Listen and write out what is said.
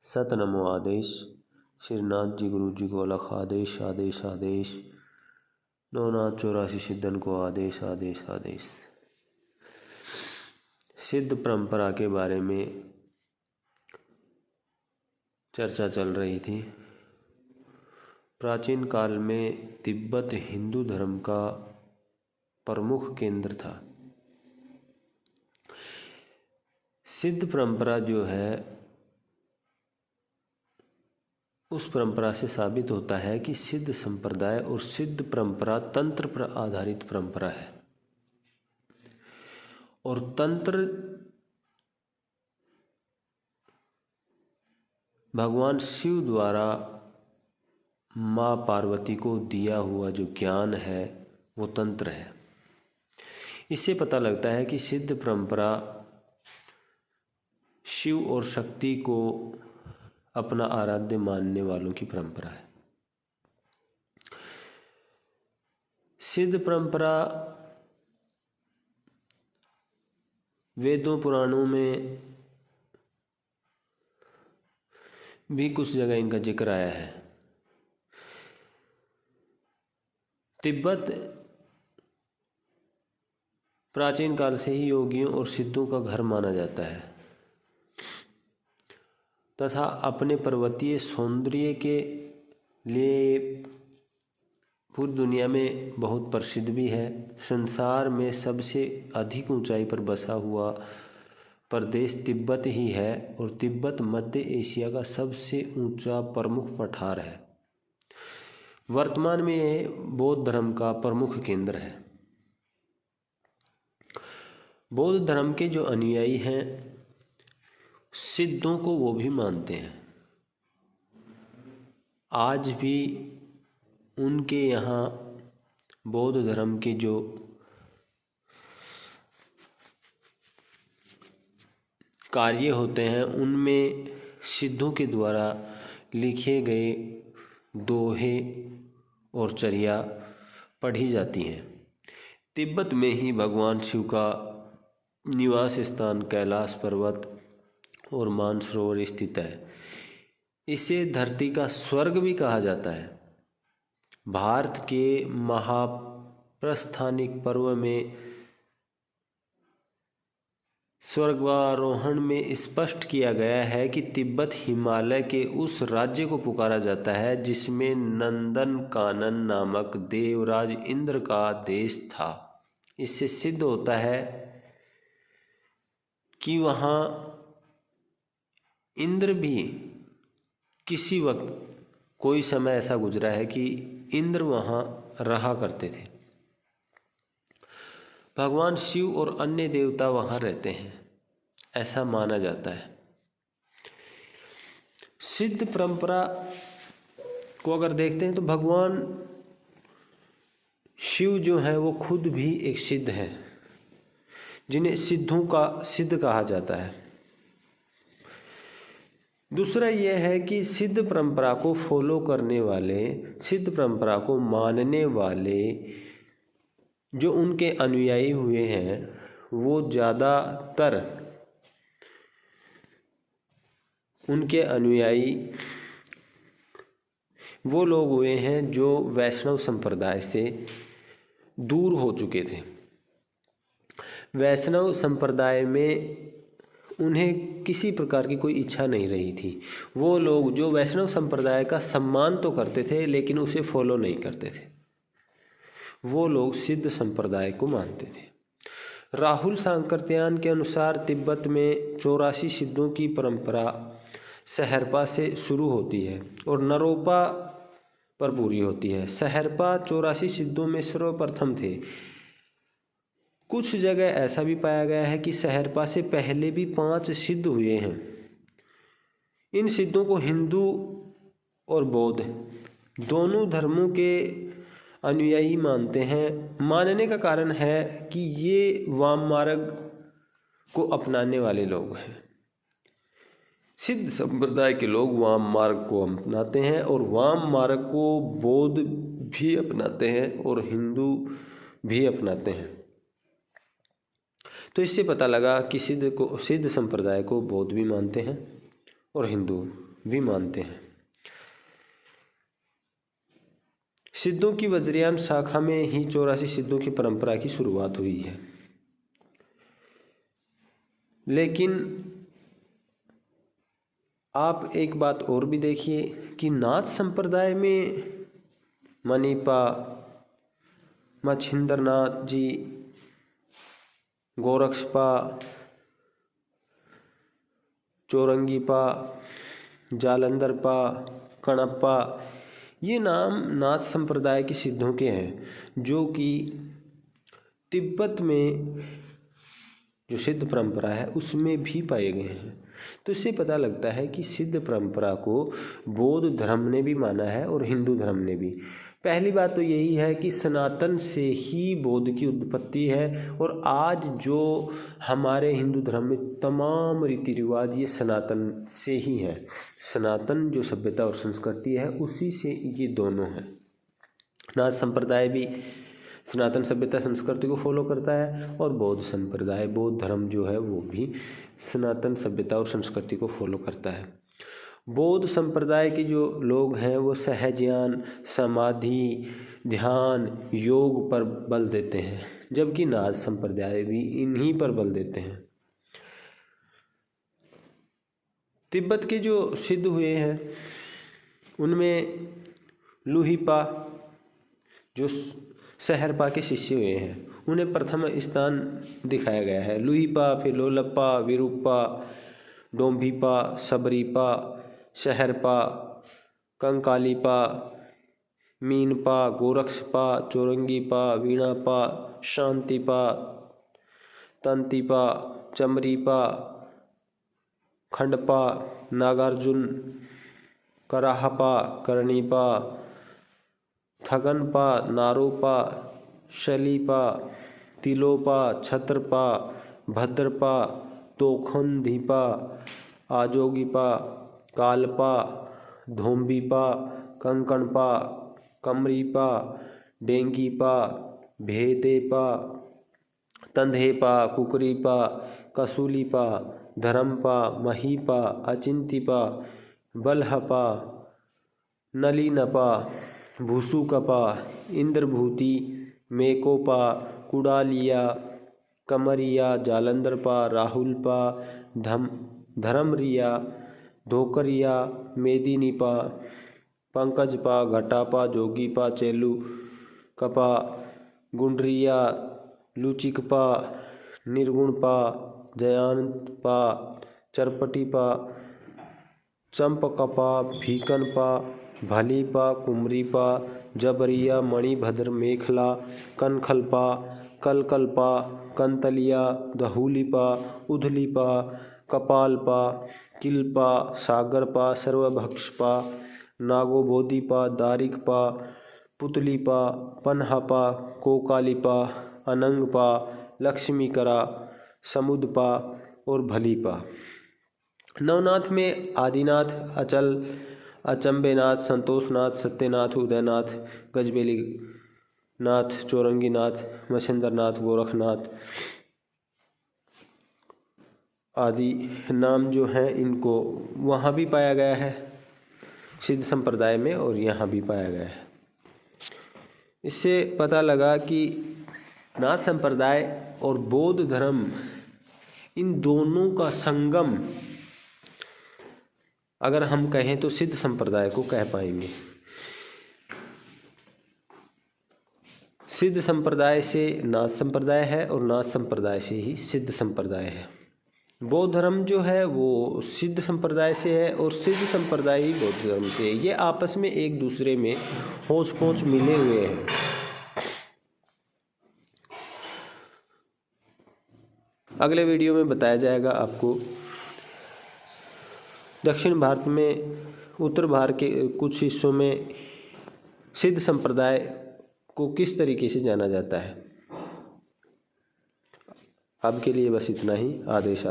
सत नमो आदेश। श्रीनाथ जी गुरु जी को अलख आदेश आदेश आदेश। नवनाथ 84 सिद्धन को आदेश आदेश आदेश। सिद्ध परंपरा के बारे में चर्चा चल रही थी। प्राचीन काल में तिब्बत हिंदू धर्म का प्रमुख केंद्र था। सिद्ध परंपरा जो है, उस परंपरा से साबित होता है कि सिद्ध संप्रदाय और सिद्ध परंपरा तंत्र पर आधारित परंपरा है और तंत्र भगवान शिव द्वारा माँ पार्वती को दिया हुआ जो ज्ञान है वो तंत्र है। इससे पता लगता है कि सिद्ध परंपरा शिव और शक्ति को अपना आराध्य मानने वालों की परंपरा है। सिद्ध परंपरा वेदों पुराणों में भी कुछ जगह इनका जिक्र आया है। तिब्बत प्राचीन काल से ही योगियों और सिद्धों का घर माना जाता है तथा अपने पर्वतीय सौंदर्य के लिए पूरी दुनिया में बहुत प्रसिद्ध भी है। संसार में सबसे अधिक ऊंचाई पर बसा हुआ प्रदेश तिब्बत ही है और तिब्बत मध्य एशिया का सबसे ऊंचा प्रमुख पठार है। वर्तमान में यह बौद्ध धर्म का प्रमुख केंद्र है। बौद्ध धर्म के जो अनुयायी हैं, सिद्धों को वो भी मानते हैं। आज भी उनके यहाँ बौद्ध धर्म के जो कार्य होते हैं उनमें सिद्धों के द्वारा लिखे गए दोहे और चर्या पढ़ी जाती हैं। तिब्बत में ही भगवान शिव का निवास स्थान कैलाश पर्वत और मानसरोवर स्थित है। इसे धरती का स्वर्ग भी कहा जाता है। भारत के महाप्रस्थानिक पर्व में स्वर्गारोहण में स्पष्ट किया गया है कि तिब्बत हिमालय के उस राज्य को पुकारा जाता है जिसमें नंदन कानन नामक देवराज इंद्र का देश था। इससे सिद्ध होता है कि वहाँ इंद्र भी किसी वक्त कोई समय ऐसा गुजरा है कि इंद्र वहाँ रहा करते थे। भगवान शिव और अन्य देवता वहाँ रहते हैं, ऐसा माना जाता है। सिद्ध परंपरा को अगर देखते हैं तो भगवान शिव जो है वो खुद भी एक सिद्ध है, जिन्हें सिद्धों का सिद्ध कहा जाता है। दूसरा यह है कि सिद्ध परंपरा को फॉलो करने वाले, सिद्ध परंपरा को मानने वाले जो उनके अनुयायी हुए हैं वो ज़्यादातर उनके अनुयायी वो लोग हुए हैं जो वैष्णव संप्रदाय से दूर हो चुके थे। वैष्णव संप्रदाय में उन्हें किसी प्रकार की कोई इच्छा नहीं रही थी। वो लोग जो वैष्णव संप्रदाय का सम्मान तो करते थे लेकिन उसे फॉलो नहीं करते थे, वो लोग सिद्ध संप्रदाय को मानते थे। राहुल सांकृत्यायन के अनुसार तिब्बत में 84 सिद्धों की परंपरा सहरपा से शुरू होती है और नरोपा पर पूरी होती है। सहरपा 84 सिद्धों में सर्वप्रथम थे। कुछ जगह ऐसा भी पाया गया है कि सहरपा से पहले भी 5 सिद्ध हुए हैं। इन सिद्धों को हिंदू और बौद्ध दोनों धर्मों के अनुयायी मानते हैं। मानने का कारण है कि ये वाम मार्ग को अपनाने वाले लोग हैं। सिद्ध संप्रदाय के लोग वाम मार्ग को अपनाते हैं और वाम मार्ग को बौद्ध भी अपनाते हैं और हिंदू भी अपनाते हैं। तो इससे पता लगा कि सिद्ध संप्रदाय को बौद्ध भी मानते हैं और हिंदू भी मानते हैं। सिद्धों की वज्रयान शाखा में ही 84 सिद्धों की परंपरा की शुरुआत हुई है। लेकिन आप एक बात और भी देखिए कि नाथ संप्रदाय में मणिपा, मच्छिंद्रनाथ जी, गोरक्षपा, चौरंगीपा, जालंधरपा, कणप्पा, ये नाम नाथ संप्रदाय के सिद्धों के हैं, जो कि तिब्बत में जो सिद्ध परंपरा है उसमें भी पाए गए हैं। तो इससे पता लगता है कि सिद्ध परंपरा को बौद्ध धर्म ने भी माना है और हिंदू धर्म ने भी। पहली बात तो यही है कि सनातन से ही बौद्ध की उत्पत्ति है, और आज जो हमारे हिंदू धर्म में तमाम रीति रिवाज ये सनातन से ही है। सनातन जो सभ्यता और संस्कृति है उसी से ये दोनों हैं। नाथ संप्रदाय भी सनातन सभ्यता संस्कृति को फॉलो करता है, और बौद्ध संप्रदाय, बौद्ध धर्म जो है वो भी सनातन सभ्यता और संस्कृति को फॉलो करता है। बौद्ध संप्रदाय के जो लोग हैं वो सहज्ञान, समाधि, ध्यान, योग पर बल देते हैं, जबकि नाथ संप्रदाय भी इन्हीं पर बल देते हैं। तिब्बत के जो सिद्ध हुए हैं उनमें लुहिपा जो सहरपा के शिष्य हुए हैं, उन्हें प्रथम स्थान दिखाया गया है। लुहिपा, फिर लोलप्पा, विरूपा, डोम्भिपा, सबरीपा, सहरपा, कंकालीपा, मीनपा, गोरक्षपा, चौरंगीपा, वीणापा, शांतिपा, तंतिपा, चमरीपा, खंडपा, नागार्जुन, कराहपा, करनीपा, थगनपा, नारोपा, शलीपा, तिलोपा, छत्रपा, भद्रपा, तोखंदीपा, आजोगीपा, कालपा, धोम्बीपा, कंकणपा, कमरीपा, डेंगीपा, भेदेपा, तंधेपा, कुकरीपा, कसूलीपा, धरमपा, महीपा, अचिंतीपा, बलहपा, नलीनपा, भूसुकपा, इंद्रभूति, मेकोपा, कुडालिया, कमरिया, जालंधरपा, राहुलपा, धर्मरिया, धोकरिया, मेदिनीपा, पंकजपा, घटापा, जोगीपा, चेलुकपा, गुंडरिया, लुचिकपा, निर्गुणपा, जयांतपा, चरपटीपा, चंपकपा, भीकनपा, भलीपा, कुमरीपा, जबरिया, मणिभद्र, मेखला, कनखलपा, कलकलपा, कंतलिया, दहुलीपा, उधलीपा, कपालपा, किलपा, सागरपा, सर्वभक्षपा, नागोबोधिपा, दारिकपा, पुतलीपा, पन्हापा, कोकालीपा, अनंगपा, लक्ष्मीकरा, समुदपा और भलीपा। नवनाथ में आदिनाथ, अचल, अचंबेनाथ, संतोषनाथ, सत्यनाथ, उदयनाथ, गजबेली नाथ, चौरंगीनाथ, मच्छिंद्रनाथ, गोरखनाथ आदि नाम जो हैं इनको वहाँ भी पाया गया है सिद्ध संप्रदाय में, और यहाँ भी पाया गया है। इससे पता लगा कि नाथ संप्रदाय और बौद्ध धर्म इन दोनों का संगम अगर हम कहें तो सिद्ध संप्रदाय को कह पाएंगे। सिद्ध संप्रदाय से नाथ संप्रदाय है और नाथ संप्रदाय से ही सिद्ध संप्रदाय है। बौद्ध धर्म जो है वो सिद्ध संप्रदाय से है और सिद्ध संप्रदाय ही बौद्ध धर्म से है। ये आपस में एक दूसरे में होंच पोंच मिले हुए हैं। अगले वीडियो में बताया जाएगा आपको दक्षिण भारत में, उत्तर भारत के कुछ हिस्सों में सिद्ध संप्रदाय को किस तरीके से जाना जाता है। अब के लिए बस इतना ही। आदेश।